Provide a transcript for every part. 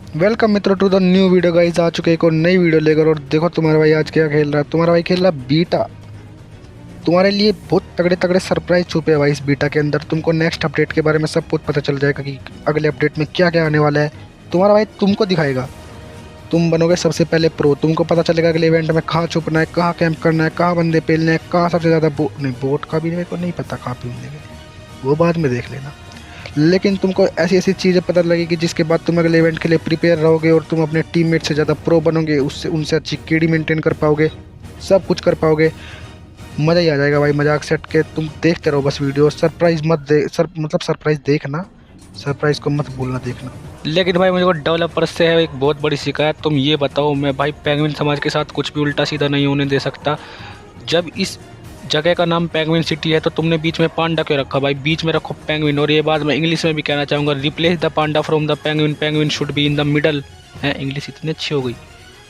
Welcome मित्रों to the new video guys. आ चुके एक और नई वीडियो लेकर। और देखो तुम्हारा भाई आज क्या खेल रहा है। तुम्हारा भाई खेल रहा है बीटा। तुम्हारे लिए बहुत तगड़े तगड़े सरप्राइज छुपे हैं भाई इस बीटा के अंदर। तुमको नेक्स्ट अपडेट के बारे में सब कुछ पता चल जाएगा कि अगले अपडेट में क्या क्या आने वाला है। तुम्हारा भाई तुमको दिखाएगा। तुम बनोगे सबसे पहले प्रो। तुमको पता चलेगा अगले इवेंट में कहाँ छुपना है, कहाँ कैंप करना है, कहाँ बंदे पेलने हैं, कहाँ सबसे ज़्यादा नहीं बोट का भी मेरे को नहीं पता कहाँ पे मिलेंगे, वो बाद में देख लेना। लेकिन तुमको ऐसी ऐसी चीज़ें पता लगेगी जिसके बाद तुम अगले इवेंट के लिए प्रिपेयर रहोगे और तुम अपने टीममेट से ज़्यादा प्रो बनोगे, उससे उनसे अच्छी केडी मेंटेन कर पाओगे, सब कुछ कर पाओगे। मज़ा ही आ जाएगा भाई। मजाक सेट के तुम देखते रहो बस वीडियो। सरप्राइज मत दे मतलब सरप्राइज देखना, सरप्राइज को मत भूलना देखना। लेकिन भाई मुझे को डेवलपर से है एक बहुत बड़ी शिकायत। तुम ये बताओ, मैं भाई पेंगुइन समाज के साथ कुछ भी उल्टा सीधा नहीं होने दे सकता। जब इस जगह का नाम पेंगुइन सिटी है तो तुमने बीच में पांडा क्यों रखा भाई? बीच में रखो पेंगुइन। और ये बात मैं इंग्लिश में भी कहना चाहूँगा, replace the Panda from the penguin, penguin should be in the middle. है, इंग्लिश इतनी अच्छी हो गई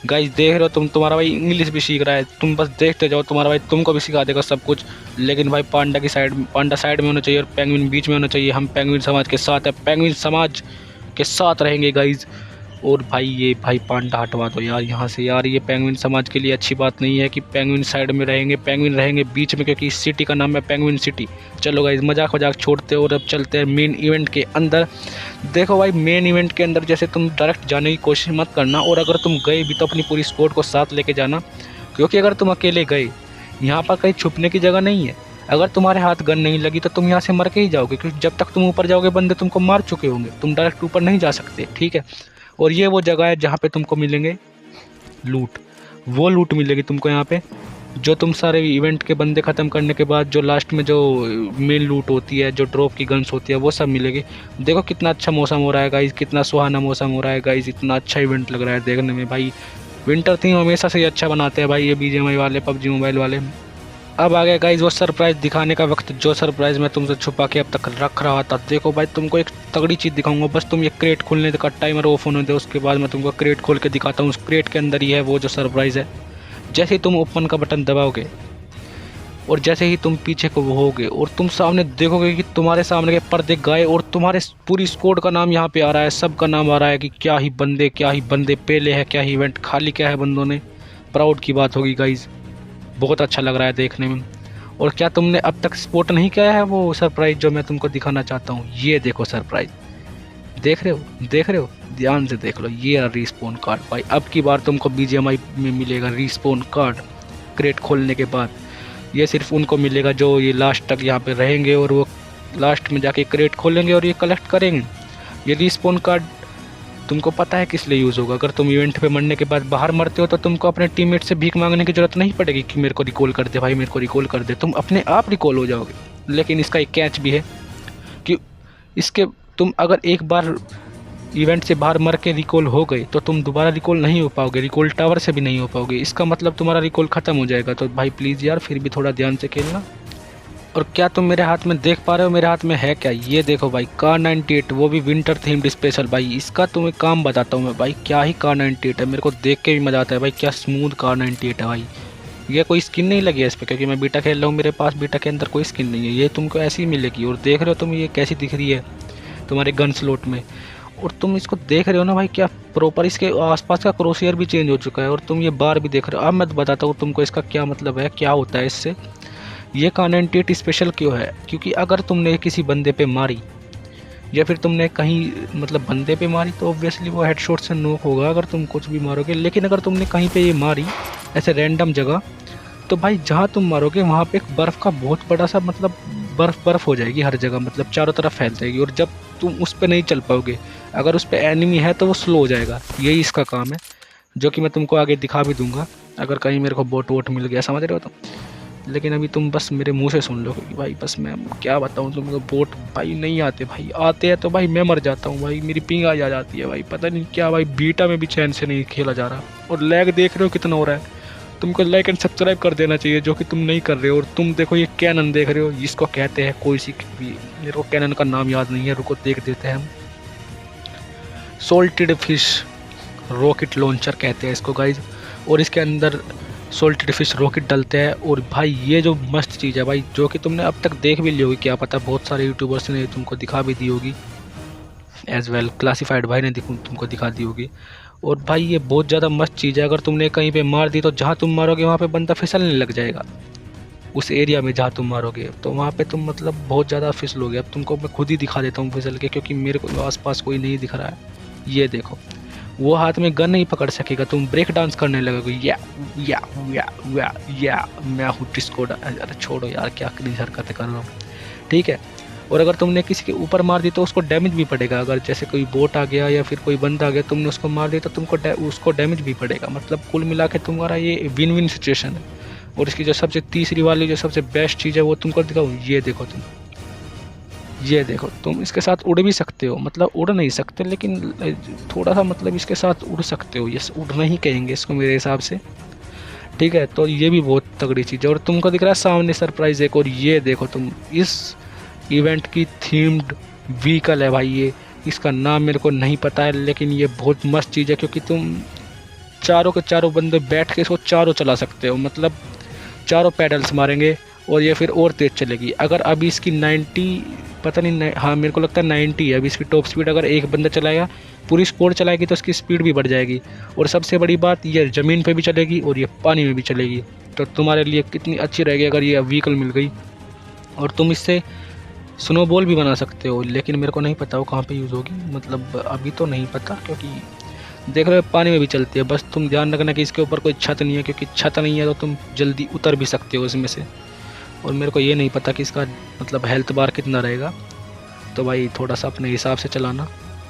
गाइस। देख रहे हो तुम, तुम्हारा भाई इंग्लिश भी सीख रहा है। तुम बस देखते जाओ, तुम्हारा भाई तुमको भी सिखा देगा सब कुछ। लेकिन भाई पांडा साइड में होना चाहिए और पेंगुइन बीच में होना चाहिए। हम पेंगुइन समाज के साथ है, पेंगुइन समाज के साथ रहेंगे गाइज। और भाई ये भाई पांडा हटवा दो यार यहाँ से यार। ये पेंगुइन समाज के लिए अच्छी बात नहीं है कि पेंगुइन साइड में रहेंगे, पेंगुइन रहेंगे बीच में, क्योंकि इस सिटी का नाम है पेंगुइन सिटी। चलो गाइज मजाक वजाक छोड़ते और अब चलते हैं मेन इवेंट के अंदर। देखो भाई मेन इवेंट के अंदर जैसे तुम डायरेक्ट जाने की कोशिश मत करना, और अगर तुम गए भी तो अपनी पूरी स्क्वाड को साथ लेके जाना, क्योंकि अगर तुम अकेले गए यहाँ पर कहीं छुपने की जगह नहीं है। अगर तुम्हारे हाथ गन नहीं लगी तो तुम यहाँ से मर के ही जाओगे, क्योंकि जब तक तुम ऊपर जाओगे बंदे तुमको मार चुके होंगे। तुम डायरेक्ट ऊपर नहीं जा सकते, ठीक है। और ये वो जगह है जहाँ पे तुमको मिलेंगे लूट। वो लूट मिलेगी तुमको यहाँ पे, जो तुम सारे इवेंट के बंदे ख़त्म करने के बाद जो लास्ट में जो मेन लूट होती है, जो ड्रॉप की गन्स होती है, वो सब मिलेगी। देखो कितना अच्छा मौसम हो रहा है गाइज, कितना सुहाना मौसम हो रहा है गाइज। इतना अच्छा इवेंट लग रहा है देखने में भाई। विंटर थीम हमेशा से ही अच्छा बनाते हैं भाई ये BGMI वाले, पबजी मोबाइल वाले। अब आ गया गाइज वो सरप्राइज दिखाने का वक्त, जो सरप्राइज मैं तुमसे छुपा के अब तक रख रहा था। देखो भाई तुमको एक तगड़ी चीज़ दिखाऊंगा, बस तुम ये क्रेट खोलने का टाइमर ऑफ होने दो, उसके बाद मैं तुमको क्रेट खोल के दिखाता हूँ। उस क्रेट के अंदर ही है वो जो सरप्राइज़ है। जैसे ही तुम ओपन का बटन दबाओगे और जैसे ही तुम पीछे को होगे और तुम सामने देखोगे कि तुम्हारे सामने के पर्दे गाए और तुम्हारे पूरी स्क्वाड का नाम यहाँ पे आ रहा है, सबका नाम आ रहा है कि क्या ही बंदे पेले हैं, क्या ही इवेंट खाली क्या है बंदों ने। प्राउड की बात होगी गाइज, बहुत अच्छा लग रहा है देखने में। और क्या तुमने अब तक स्पॉट नहीं किया है वो सरप्राइज जो मैं तुमको दिखाना चाहता हूँ? ये देखो सरप्राइज, देख रहे हो, ध्यान से देख लो। ये रहा रीस्पॉन कार्ड भाई। अब की बार तुमको BGMI में मिलेगा रीस्पॉन कार्ड क्रेट खोलने के बाद। ये सिर्फ उनको मिलेगा जो ये लास्ट तक यहाँ पे रहेंगे और वो लास्ट में जाके क्रेट खोलेंगे और ये कलेक्ट करेंगे। ये रीस्पॉन कार्ड तुमको पता है किस लिए यूज़ होगा? अगर तुम इवेंट पे मरने के बाद बाहर मरते हो तो तुमको अपने टीममेट से भीख मांगने की ज़रूरत नहीं पड़ेगी कि मेरे को रिकॉल कर दे भाई, मेरे को रिकॉल कर दे। तुम अपने आप रिकॉल हो जाओगे। लेकिन इसका एक कैच भी है कि इसके तुम अगर एक बार इवेंट से बाहर मर के रिकॉल हो गए तो तुम दोबारा रिकॉल नहीं हो पाओगे, रिकॉल टावर से भी नहीं हो पाओगे। इसका मतलब तुम्हारा रिकॉल ख़त्म हो जाएगा। तो भाई प्लीज़ यार फिर भी थोड़ा ध्यान से खेलना। और क्या तुम मेरे हाथ में देख पा रहे हो? मेरे हाथ में है क्या? ये देखो भाई कार 98, वो भी विंटर थीम्ड स्पेशल भाई। इसका तुम्हें काम बताता हूँ मैं भाई, क्या ही कार 98 है। मेरे को देख के भी मज़ा आता है भाई, क्या स्मूथ कार 98 है भाई। ये कोई स्किन नहीं लगी है इस पर, क्योंकि मैं बीटा खेल रहा हूँ, मेरे पास बीटा के अंदर कोई स्किन नहीं है। ये तुमको ऐसी ही मिलेगी। और देख रहे हो तुम ये कैसी दिख रही है तुम्हारे गन स्लॉट में। और तुम इसको देख रहे हो ना भाई, क्या प्रॉपर इसके आसपास का क्रोशियर भी चेंज हो चुका है। और तुम ये बार भी देख रहे हो। अब मैं बताता हूँ तुमको इसका क्या मतलब है, क्या होता है इससे। ये कॉन्टेंट स्पेशल क्यों है? क्योंकि अगर तुमने किसी बंदे पे मारी या फिर तुमने कहीं मतलब बंदे पे मारी तो ऑब्वियसली वो हेडशॉट से नॉक होगा अगर तुम कुछ भी मारोगे। लेकिन अगर तुमने कहीं पे ये मारी ऐसे रैंडम जगह, तो भाई जहाँ तुम मारोगे वहाँ पे एक बर्फ़ का बहुत बड़ा सा मतलब बर्फ़ हो जाएगी हर जगह, मतलब चारों तरफ फैल जाएगी। और जब तुम उस पर नहीं चल पाओगे, अगर उस पर एनिमी है तो वो स्लो हो जाएगा। यही इसका काम है, जो कि मैं तुमको आगे दिखा भी दूंगा अगर कहीं मेरे को बोट वोट मिल गया, समझ रहे हो तुम। लेकिन अभी तुम बस मेरे मुंह से सुन लो, क्योंकि भाई बस मैं क्या बताऊं तुमको, बोट भाई नहीं आते भाई। आते हैं तो भाई मैं मर जाता हूँ भाई, मेरी पिंग आ जाती है भाई। पता नहीं क्या भाई, बीटा में भी चैन से नहीं खेला जा रहा। और लैग देख रहे हो कितना हो रहा है। तुमको लाइक एंड सब्सक्राइब कर देना चाहिए, जो कि तुम नहीं कर रहे हो। और तुम देखो ये कैनन देख रहे हो, जिसको कहते हैं कोई सी भी, मेरे को कैनन का नाम याद नहीं है, रुको देख देते हैं हम। सोल्टेड फिश रॉकेट लॉन्चर कहते हैं इसको गाइज। और इसके अंदर सोल्टेड फिश रॉकेट डलते हैं। और भाई ये जो मस्त चीज़ है भाई, जो कि तुमने अब तक देख भी ली होगी, क्या पता बहुत सारे यूट्यूबर्स ने तुमको दिखा भी दी होगी। एज वेल क्लासिफाइड भाई ने तुमको दिखा दी होगी। और भाई ये बहुत ज़्यादा मस्त चीज़ है, अगर तुमने कहीं पे मार दी तो जहाँ तुम मारोगे वहाँ पे बंदा फिसलने लग जाएगा। उस एरिया में जहाँ तुम मारोगे तो वहाँ पे तुम मतलब बहुत ज़्यादा फिसलोगे। अब तुमको मैं खुद ही दिखा देता हूँ फिसल के, क्योंकि मेरे को आसपास कोई नहीं दिख रहा है। ये देखो, वो हाथ में गन नहीं पकड़ सकेगा, तुम ब्रेक डांस करने लगोगे या या या मैं हूँ डिस्को। अरे छोड़ो यार, क्या क्रीज हरकतें कर रहा हूँ, ठीक है। और अगर तुमने किसी के ऊपर मार दी तो उसको डैमेज भी पड़ेगा। अगर जैसे कोई बोट आ गया या फिर कोई बंदा आ गया, तुमने उसको मार दिया तो तुमको उसको डैमेज भी पड़ेगा। मतलब कुल मिला के तुम्हारा ये विन विन सिचुएशन है। और इसकी जो सबसे तीसरी वाली जो सबसे बेस्ट चीज़ है वो तुमको दिखाऊँ, ये देखो तुम, ये देखो तुम इसके साथ उड़ भी सकते हो। मतलब उड़ नहीं सकते लेकिन थोड़ा सा मतलब इसके साथ उड़ सकते हो। ये उड़ना ही कहेंगे इसको मेरे हिसाब से, ठीक है। तो ये भी बहुत तगड़ी चीज़ है। और तुमको दिख रहा है सामने सरप्राइज एक और, ये देखो तुम, इस इवेंट की थीम्ड व्हीकल है भाई ये। इसका नाम मेरे को नहीं पता है, लेकिन ये बहुत मस्त चीज़ है, क्योंकि तुम चारों के चारों बंदे बैठ के इसको चारों चला सकते हो। मतलब चारों पैडल्स मारेंगे और ये फिर और तेज़ चलेगी। अगर अभी इसकी 90 पता नहीं, हाँ मेरे को लगता है 90 है अभी इसकी टॉप स्पीड। अगर एक बंदा चलाएगा, पूरी स्क्वाड चलाएगी तो इसकी स्पीड भी बढ़ जाएगी। और सबसे बड़ी बात, ये ज़मीन पे भी चलेगी और ये पानी में भी चलेगी। तो तुम्हारे लिए कितनी अच्छी रहेगी अगर ये व्हीकल मिल गई। और तुम इससे स्नोबॉल भी बना सकते हो, लेकिन मेरे को नहीं पता वो कहाँ पे यूज़ होगी। मतलब अभी तो नहीं पता, क्योंकि देख रहे हो पानी में भी चलती है। बस तुम ध्यान रखना कि इसके ऊपर कोई छत नहीं है, क्योंकि छत नहीं है तो तुम जल्दी उतर भी सकते हो इसमें से। और मेरे को ये नहीं पता कि इसका मतलब हेल्थ बार कितना रहेगा, तो भाई थोड़ा सा अपने हिसाब से चलाना।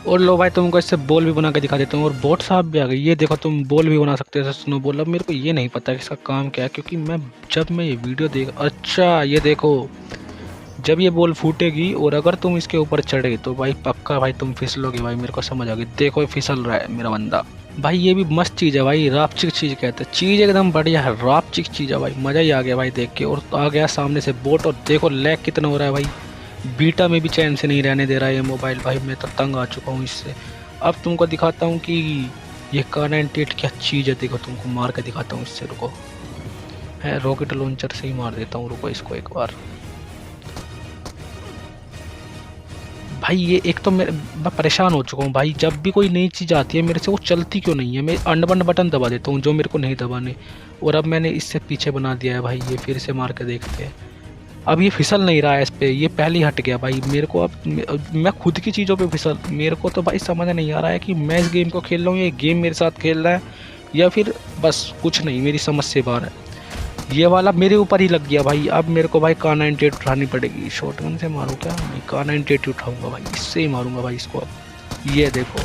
और लो भाई, तुमको इससे बॉल भी बना के दिखा देता हूँ। और बोट साहब भी आ गई, ये देखो तुम बॉल भी बना सकते हो स्नो बॉल। अब मेरे को ये नहीं पता कि इसका काम क्या है, क्योंकि जब मैं ये वीडियो देख, अच्छा ये देखो, जब ये बॉल फूटेगी और अगर तुम इसके ऊपर चढ़े तो भाई पक्का भाई तुम फिसलोगे भाई। मेरे को समझ आ गई, देखो ये फिसल रहा है मेरा बंदा। भाई ये भी मस्त चीज़ है भाई, रापचिक चीज़ कहते हैं। चीज़ एकदम बढ़िया है, रापचिक चीज़ है भाई, मज़ा ही आ गया भाई देख के। और आ गया सामने से बोट, और देखो लैग कितना हो रहा है भाई। बीटा में भी चैन से नहीं रहने दे रहा है ये मोबाइल भाई। मैं तो तंग आ चुका हूँ इससे। अब तुमको दिखाता हूँ कि ये Kar98 क्या चीज़ है। देखो तुमको मार के दिखाता हूँ इससे, रुको है रॉकेट लॉन्चर से ही मार देता हूँ, रुको इसको एक बार। भाई ये एक तो मैं परेशान हो चुका हूँ भाई, जब भी कोई नई चीज़ आती है मेरे से वो चलती क्यों नहीं है। मैं अनबन बटन दबा देता हूँ जो मेरे को नहीं दबाने। और अब मैंने इससे पीछे बना दिया है भाई, ये फिर से मार के देखते हैं। अब ये फिसल नहीं रहा है इस पर, ये पहले ही हट गया भाई मेरे को। अब मैं खुद की चीज़ों पे फिसल, मेरे को तो भाई समझ नहीं आ रहा है कि मैं इस गेम को खेल रहा हूँ, ये गेम मेरे साथ खेल रहा है, या फिर बस कुछ नहीं, मेरी समझ से बाहर है। ये वाला मेरे ऊपर ही लग गया भाई। अब मेरे को भाई Kar98 उठानी पड़ेगी। शॉटगन से मारूँ क्या? नहीं, Kar98 उठाऊंगा भाई, इससे ही मारूंगा भाई इसको। अब ये देखो,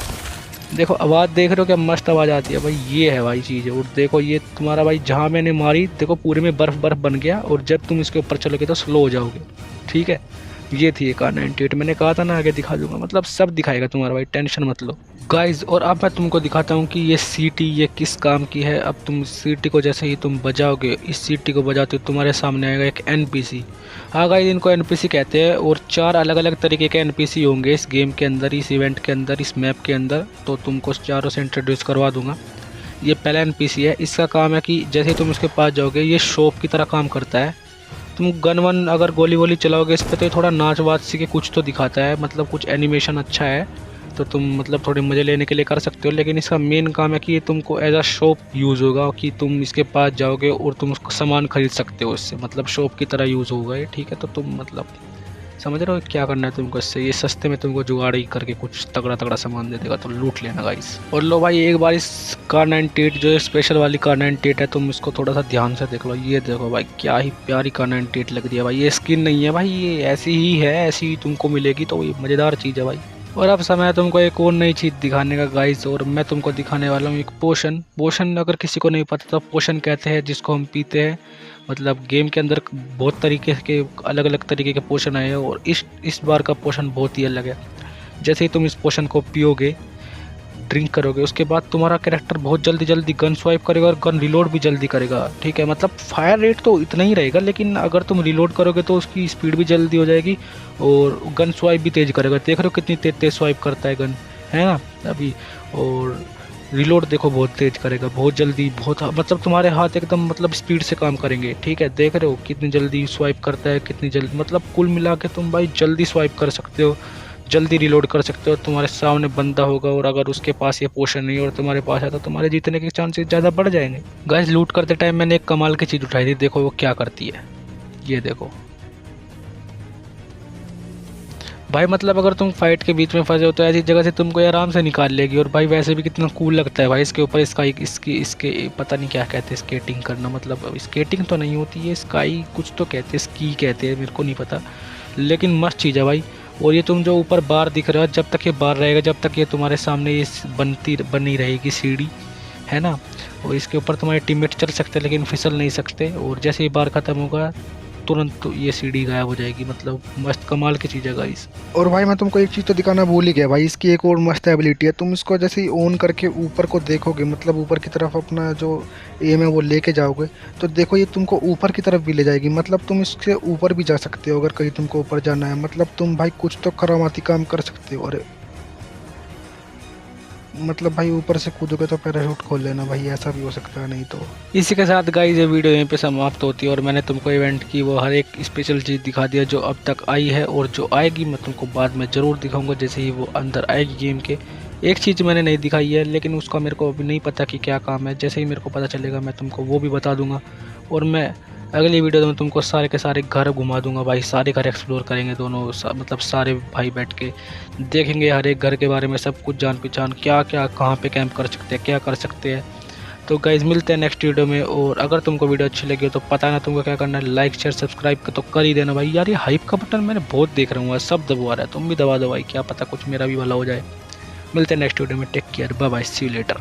देखो आवाज़ देख रहे हो क्या मस्त आवाज़ आती है भाई। ये है भाई चीज़। और देखो ये तुम्हारा भाई जहाँ मैंने मारी, देखो पूरे में बर्फ़ बर्फ़ बन गया। और जब तुम इसके ऊपर चलोगे तो स्लो हो जाओगे, ठीक है। ये थी ये Kar98, मैंने कहा था ना आगे दिखा दूंगा। मतलब सब दिखाएगा तुम्हारा भाई, टेंशन मत लो गाइज। और अब मैं तुमको दिखाता हूँ कि ये सीटी ये किस काम की है। अब तुम सीटी को जैसे ही तुम बजाओगे, इस सीटी को बजाते हो तुम्हारे सामने आएगा एक एनपीसी। हाँ गाइज, इनको एनपीसी कहते हैं। और 4 अलग अलग तरीके के एनपीसी होंगे इस गेम के अंदर, इस इवेंट के अंदर, इस मैप के अंदर। तो तुमको चारों से इंट्रोड्यूस करवा दूंगा। ये पहला एनपीसी है। इसका काम है कि जैसे ही तुम इसके पास जाओगे, ये शॉप की तरह काम करता है। तुम गन वन अगर गोली वोली चलाओगे इस पर तो थोड़ा नाच वाच सी के कुछ तो दिखाता है, मतलब कुछ एनिमेशन अच्छा है, तो तुम मतलब थोड़े मज़े लेने के लिए कर सकते हो। लेकिन इसका मेन काम है कि ये तुमको एज अ शॉप यूज़ होगा, कि तुम इसके पास जाओगे और तुम उसको सामान खरीद सकते हो इससे। मतलब शॉप की तरह यूज़ होगा ये, ठीक है। तो तुम मतलब समझ रहे हो क्या करना है तुमको इससे। ये सस्ते में तुमको जुगाड़ ही करके कुछ तगड़ा तगड़ा सामान दे देगा, तो लूट लेना गाइस। और लो भाई एक बार इस Kar98 जो स्पेशल वाली Kar98 है, तुम इसको थोड़ा सा ध्यान से देख लो। ये देखो भाई क्या ही प्यारी Kar98 लग रही है भाई। ये स्किन नहीं है भाई, ये ऐसी ही है, ऐसी ही तुमको मिलेगी। तो ये मज़ेदार चीज़ है भाई। और अब समय है तुमको एक और नई चीज़ दिखाने का गाइस। और मैं तुमको दिखाने वाला हूँ एक पोशन। पोशन अगर किसी को नहीं पता तो पोशन कहते हैं जिसको हम पीते हैं। मतलब गेम के अंदर बहुत तरीके के अलग अलग तरीके के पोशन आए हैं, और इस बार का पोशन बहुत ही अलग है। जैसे ही तुम इस पोशन को पियोगे, ड्रिंक करोगे, उसके बाद तुम्हारा कैरेक्टर बहुत जल्दी जल्दी गन स्वाइप करेगा और गन रिलोड भी जल्दी करेगा, ठीक है। मतलब फायर रेट तो इतना ही रहेगा, लेकिन अगर तुम रिलोड करोगे तो उसकी स्पीड भी जल्दी हो जाएगी और गन स्वाइप भी तेज़ करेगा। देख रहे हो कितनी तेज तेज स्वाइप करता है गन, है ना अभी। और रिलोड देखो बहुत तेज़ करेगा, बहुत जल्दी, बहुत मतलब तुम्हारे हाथ एकदम मतलब स्पीड से काम करेंगे, ठीक है। देख रहे हो कितनी जल्दी स्वाइप करता है, कितनी जल्दी, मतलब कुल मिला के तुम भाई जल्दी स्वाइप कर सकते हो, जल्दी रिलोड कर सकते हो। तुम्हारे सामने बंदा होगा और अगर उसके पास ये पोशन नहीं और तुम्हारे पास है तो तुम्हारे जीतने के चांसेस ज़्यादा बढ़ जाएंगे। गाइस लूट करते टाइम मैंने एक कमाल की चीज़ उठाई थी, देखो वो क्या करती है। ये देखो भाई, मतलब अगर तुम फाइट के बीच में फंसे हो तो ऐसी जगह से तुमको ये आराम से निकाल लेगी। और भाई वैसे भी कितना कूल लगता है भाई इसके ऊपर स्काई, इसके पता नहीं क्या कहते हैं, स्केटिंग करना। मतलब स्केटिंग तो नहीं होती है, स्काई कुछ तो कहते हैं, स्की कहते हैं, मेरे को नहीं पता, लेकिन मस्त चीज़ है भाई। और ये तुम जो ऊपर बार दिख रहा है, जब तक ये बार रहेगा, जब तक ये तुम्हारे सामने ये बनी रहेगी सीढ़ी, है ना। और इसके ऊपर तुम्हारे टीममेट चल सकते हैं लेकिन फिसल नहीं सकते। और जैसे ही बार ख़त्म होगा तुरंत तो ये सीढ़ी गायब हो जाएगी। मतलब मस्त कमाल की चीज़ है गाइस। और भाई मैं तुमको एक चीज़ तो दिखाना भूल ही गया भाई, इसकी एक और मस्त एबिलिटी है। तुम इसको जैसे ही ऑन करके ऊपर को देखोगे, मतलब ऊपर की तरफ अपना जो एम है वो लेके जाओगे, तो देखो ये तुमको ऊपर की तरफ भी ले जाएगी। मतलब तुम इससे ऊपर भी जा सकते हो अगर कहीं तुमको ऊपर जाना है। मतलब तुम भाई कुछ तो करामाती काम कर सकते हो। और मतलब भाई ऊपर से कूदोगे तो पैराशूट खोल लेना भाई, ऐसा भी हो सकता है नहीं तो। इसी के साथ गाइस ये वीडियो यहीं पे समाप्त होती है। और मैंने तुमको इवेंट की वो हर एक स्पेशल चीज़ दिखा दिया जो अब तक आई है, और जो आएगी मैं तुमको बाद में ज़रूर दिखाऊंगा जैसे ही वो अंदर आएगी गेम के। एक चीज़ मैंने नहीं दिखाई है लेकिन उसका मेरे को अभी नहीं पता कि क्या काम है, जैसे ही मेरे को पता चलेगा मैं तुमको वो भी बता दूंगा। और मैं अगली वीडियो में तुमको सारे के सारे घर घुमा दूंगा भाई, सारे घर एक्सप्लोर करेंगे दोनों मतलब सारे भाई बैठ के देखेंगे हर एक घर के बारे में, सब कुछ जान पहचान, क्या क्या कहाँ पे कैंप कर सकते हैं, क्या कर सकते हैं। तो गाइज मिलते हैं नेक्स्ट वीडियो में। और अगर तुमको वीडियो अच्छी लगी हो तो पता ना तुमको क्या करना है, लाइक शेयर सब्सक्राइब तो कर ही देना भाई। यार ये हाइप का बटन मैंने बहुत देख रहा हूँ, सब दबा रहा है, तुम भी दबा दो भाई, क्या पता कुछ मेरा भी भला हो जाए। मिलते हैं नेक्स्ट वीडियो में, take care, bye bye, see you letter.